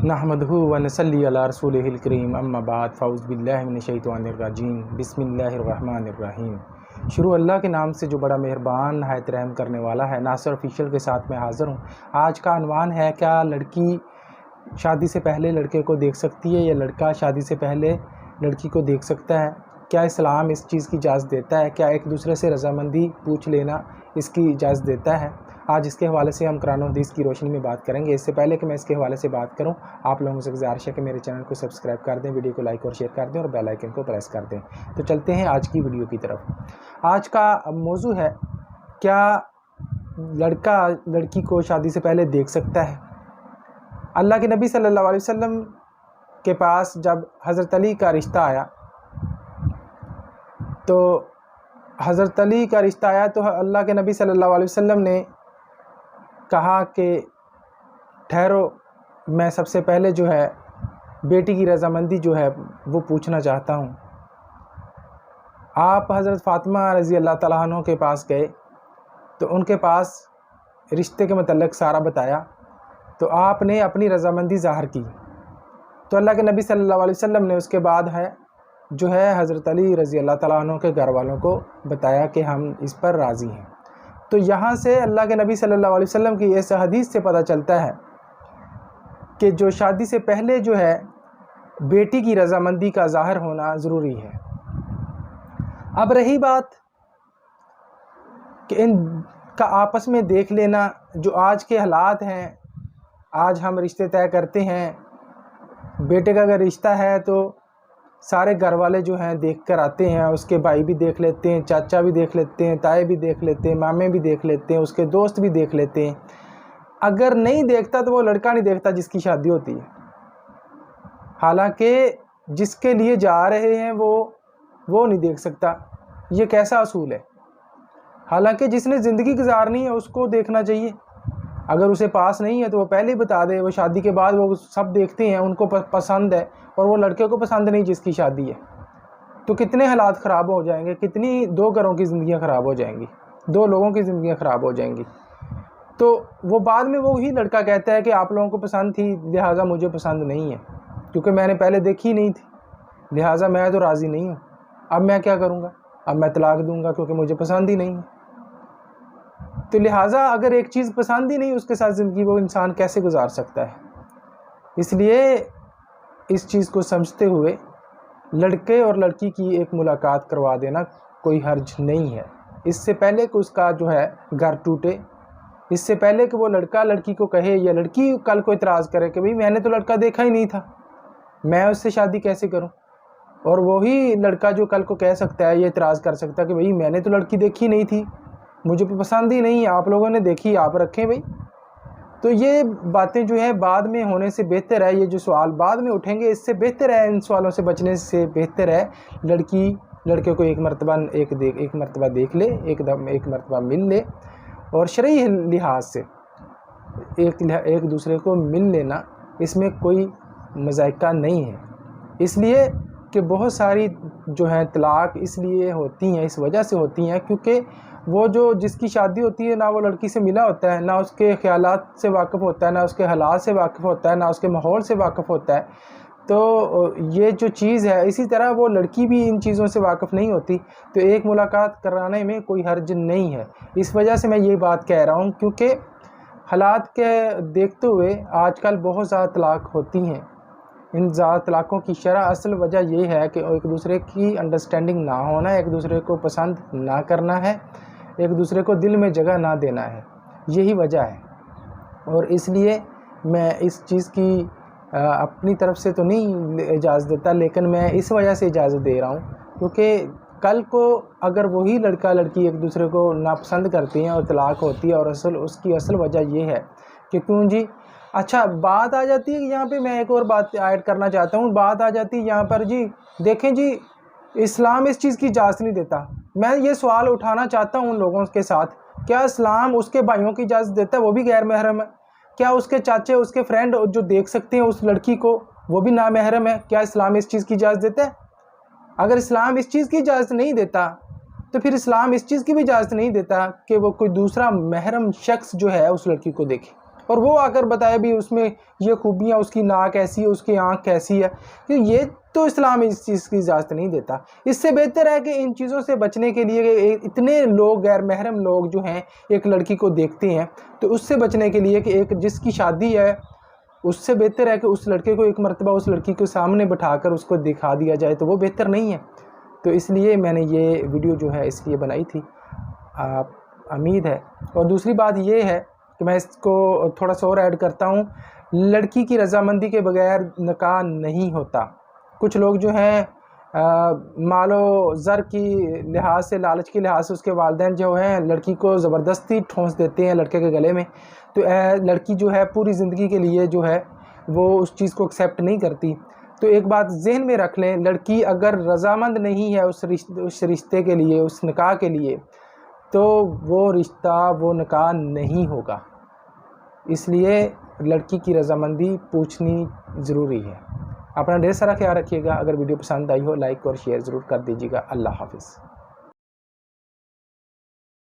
نحمدہ و نصلی علی رسولہ الکریم اما بعد فاعوذ باللہ من الشیطان الرجیم بسم اللہ الرحمن الرحیم۔ شروع اللہ کے نام سے جو بڑا مہربان نہایت رحم کرنے والا ہے۔ ناصر آفیشیل کے ساتھ میں حاضر ہوں۔ آج کا عنوان ہے کیا لڑکی شادی سے پہلے لڑکے کو دیکھ سکتی ہے یا لڑکا شادی سے پہلے لڑکی کو دیکھ سکتا ہے؟ کیا اسلام اس چیز کی اجازت دیتا ہے؟ کیا ایک دوسرے سے رضامندی پوچھ لینا اس کی اجازت دیتا ہے؟ آج اس کے حوالے سے ہم قرآن و حدیث کی روشنی میں بات کریں گے۔ اس سے پہلے کہ میں اس کے حوالے سے بات کروں، آپ لوگوں سے گزارش ہے کہ میرے چینل کو سبسکرائب کر دیں، ویڈیو کو لائک اور شیئر کر دیں اور بیل آئیکن کو پریس کر دیں۔ تو چلتے ہیں آج کی ویڈیو کی طرف۔ آج کا موضوع ہے کیا لڑکا لڑکی کو شادی سے پہلے دیکھ سکتا ہے؟ اللہ کے نبی صلی اللہ علیہ وسلم کے پاس جب حضرت علی کا رشتہ آیا تو اللہ کے نبی صلی اللہ علیہ وسلم نے کہا کہ ٹھہرو، میں سب سے پہلے جو ہے بیٹی کی رضامندی جو ہے وہ پوچھنا چاہتا ہوں۔ آپ حضرت فاطمہ رضی اللہ تعالیٰ عنہ کے پاس گئے تو ان کے پاس رشتے کے متعلق سارا بتایا تو آپ نے اپنی رضامندی ظاہر کی تو اللہ کے نبی صلی اللہ علیہ وسلم نے اس کے بعد جو ہے حضرت علی رضی اللہ تعالیٰ عنہ کے گھر والوں کو بتایا کہ ہم اس پر راضی ہیں۔ تو یہاں سے اللہ کے نبی صلی اللہ علیہ وسلم کی اس حدیث سے پتہ چلتا ہے کہ جو شادی سے پہلے جو ہے بیٹی کی رضامندی کا ظاہر ہونا ضروری ہے۔ اب رہی بات کہ ان کا آپس میں دیکھ لینا، جو آج کے حالات ہیں، آج ہم رشتے طے کرتے ہیں، بیٹے کا اگر رشتہ ہے تو سارے گھر والے جو ہیں دیکھ کر آتے ہیں، اس کے بھائی بھی دیکھ لیتے ہیں، چاچا بھی دیکھ لیتے ہیں، تائے بھی دیکھ لیتے ہیں، مامے بھی دیکھ لیتے ہیں، اس کے دوست بھی دیکھ لیتے ہیں۔ اگر نہیں دیکھتا تو وہ لڑکا نہیں دیکھتا جس کی شادی ہوتی ہے، حالانکہ جس کے لیے جا رہے ہیں وہ نہیں دیکھ سکتا۔ یہ کیسا اصول ہے؟ حالانکہ جس نے زندگی گزارنی ہے اس کو دیکھنا چاہیے۔ اگر اسے پاس نہیں ہے تو وہ پہلے ہی بتا دے، وہ شادی کے بعد وہ سب دیکھتے ہیں، ان کو پسند ہے اور وہ لڑکے کو پسند نہیں جس کی شادی ہے، تو کتنے حالات خراب ہو جائیں گے، کتنی دو گھروں کی زندگیاں خراب ہو جائیں گی، دو لوگوں کی زندگیاں خراب ہو جائیں گی۔ تو وہ بعد میں وہی لڑکا کہتا ہے کہ آپ لوگوں کو پسند تھی لہٰذا مجھے پسند نہیں ہے، کیونکہ میں نے پہلے دیکھی نہیں تھی لہٰذا میں تو راضی نہیں ہوں، اب میں کیا کروں گا، اب میں طلاق دوں گا کیونکہ مجھے پسند ہی نہیں ہے۔ تو لہٰذا اگر ایک چیز پسند ہی نہیں اس کے ساتھ زندگی وہ انسان کیسے گزار سکتا ہے؟ اس لیے اس چیز کو سمجھتے ہوئے لڑکے اور لڑکی کی ایک ملاقات کروا دینا کوئی حرج نہیں ہے، اس سے پہلے کہ اس کا جو ہے گھر ٹوٹے، اس سے پہلے کہ وہ لڑکا لڑکی کو کہے یا لڑکی کل کو اعتراض کرے کہ بھئی میں نے تو لڑکا دیکھا ہی نہیں تھا، میں اس سے شادی کیسے کروں؟ اور وہی لڑکا جو کل کو کہہ سکتا ہے یہ اعتراض کر سکتا ہے کہ بھئی میں نے تو لڑکی دیکھی نہیں تھی، مجھے پسند ہی نہیں، آپ لوگوں نے دیکھی آپ رکھیں بھئی۔ تو یہ باتیں جو ہے بعد میں ہونے سے بہتر ہے، یہ جو سوال بعد میں اٹھیں گے اس سے بہتر ہے، ان سوالوں سے بچنے سے بہتر ہے لڑکی لڑکے کو ایک مرتبہ دیکھ لے، ایک مرتبہ مل لے، اور شرعی لحاظ سے ایک دوسرے کو مل لینا اس میں کوئی مذائقہ نہیں ہے۔ اس لیے کہ بہت ساری جو ہیں طلاق اس لیے ہوتی ہیں، اس وجہ سے ہوتی ہیں کیونکہ وہ جس کی شادی ہوتی ہے نہ وہ لڑکی سے ملا ہوتا ہے، نہ اس کے خیالات سے واقف ہوتا ہے، نہ اس کے حالات سے واقف ہوتا ہے، نہ اس کے ماحول سے واقف ہوتا ہے، تو یہ جو چیز ہے اسی طرح وہ لڑکی بھی ان چیزوں سے واقف نہیں ہوتی، تو ایک ملاقات کرانے میں کوئی حرج نہیں ہے۔ اس وجہ سے میں یہ بات کہہ رہا ہوں کیونکہ حالات کے دیکھتے ہوئے آج کل بہت زیادہ طلاق ہوتی ہیں۔ ان زیادہ طلاقوں کی شرح اصل وجہ یہ ہے کہ ایک دوسرے کی انڈرسٹینڈنگ نہ ہونا، ایک دوسرے کو پسند نہ کرنا ہے، ایک دوسرے کو دل میں جگہ نہ دینا ہے، یہی وجہ ہے۔ اور اس لیے میں اس چیز کی اپنی طرف سے تو نہیں اجازت دیتا، لیکن میں اس وجہ سے اجازت دے رہا ہوں کیونکہ کل کو اگر وہی لڑکا لڑکی ایک دوسرے کو ناپسند کرتی ہیں اور طلاق ہوتی ہے، اور اس کی اصل وجہ یہ ہے کہ کیوں جی اچھا بات آ جاتی ہے یہاں پہ، میں ایک اور بات ایڈ کرنا چاہتا ہوں، بات آ جاتی ہے یہاں پر جی دیکھیں جی اسلام اس چیز کی اجازت نہیں دیتا۔ میں یہ سوال اٹھانا چاہتا ہوں ان لوگوں کے ساتھ، کیا اسلام اس کے بھائیوں کی اجازت دیتا ہے؟ وہ بھی غیر محرم ہے۔ کیا اس کے چاچے اس کے فرینڈ جو دیکھ سکتے ہیں اس لڑکی کو وہ بھی نامحرم ہے؟ کیا اسلام اس چیز کی اجازت دیتا ہے؟ اگر اسلام اس چیز کی اجازت نہیں دیتا تو پھر اسلام اس چیز کی بھی اجازت نہیں دیتا کہ وہ کوئی دوسرا محرم شخص جو ہے اس لڑکی کو دیکھے۔ اور وہ آ کر بتائے بھی اس میں یہ خوبیاں، اس کی ناک ایسی ہے، اس کی آنکھ کیسی ہے، کہ یہ تو اسلام اس چیز کی اجازت نہیں دیتا۔ اس سے بہتر ہے کہ ان چیزوں سے بچنے کے لیے اتنے لوگ، غیر محرم لوگ جو ہیں ایک لڑکی کو دیکھتے ہیں، تو اس سے بچنے کے لیے کہ ایک جس کی شادی ہے، اس سے بہتر ہے کہ اس لڑکے کو ایک مرتبہ اس لڑکی کے سامنے بٹھا کر اس کو دکھا دیا جائے، تو وہ بہتر نہیں ہے۔ تو اس لیے میں نے یہ ویڈیو جو ہے اس لیے بنائی تھی، امید ہے۔ اور دوسری بات یہ ہے کہ میں اس کو تھوڑا سا اور ایڈ کرتا ہوں، لڑکی کی رضامندی کے بغیر نکاح نہیں ہوتا۔ کچھ لوگ جو ہیں مال و زر کی لحاظ سے، لالچ کے لحاظ سے اس کے والدین جو ہیں لڑکی کو زبردستی ٹھونس دیتے ہیں لڑکے کے گلے میں، تو لڑکی جو ہے پوری زندگی کے لیے جو ہے وہ اس چیز کو ایکسیپٹ نہیں کرتی۔ تو ایک بات ذہن میں رکھ لیں، لڑکی اگر رضامند نہیں ہے اس رشتے کے لیے، اس نکاح کے لیے، تو وہ رشتہ، وہ نکاح نہیں ہوگا۔ اس لیے لڑکی کی رضامندی پوچھنی ضروری ہے۔ اپنا ڈھیر سارا خیال رکھیے گا۔ اگر ویڈیو پسند آئی ہو، لائک اور شیئر ضرور کر دیجیے گا۔ اللہ حافظ۔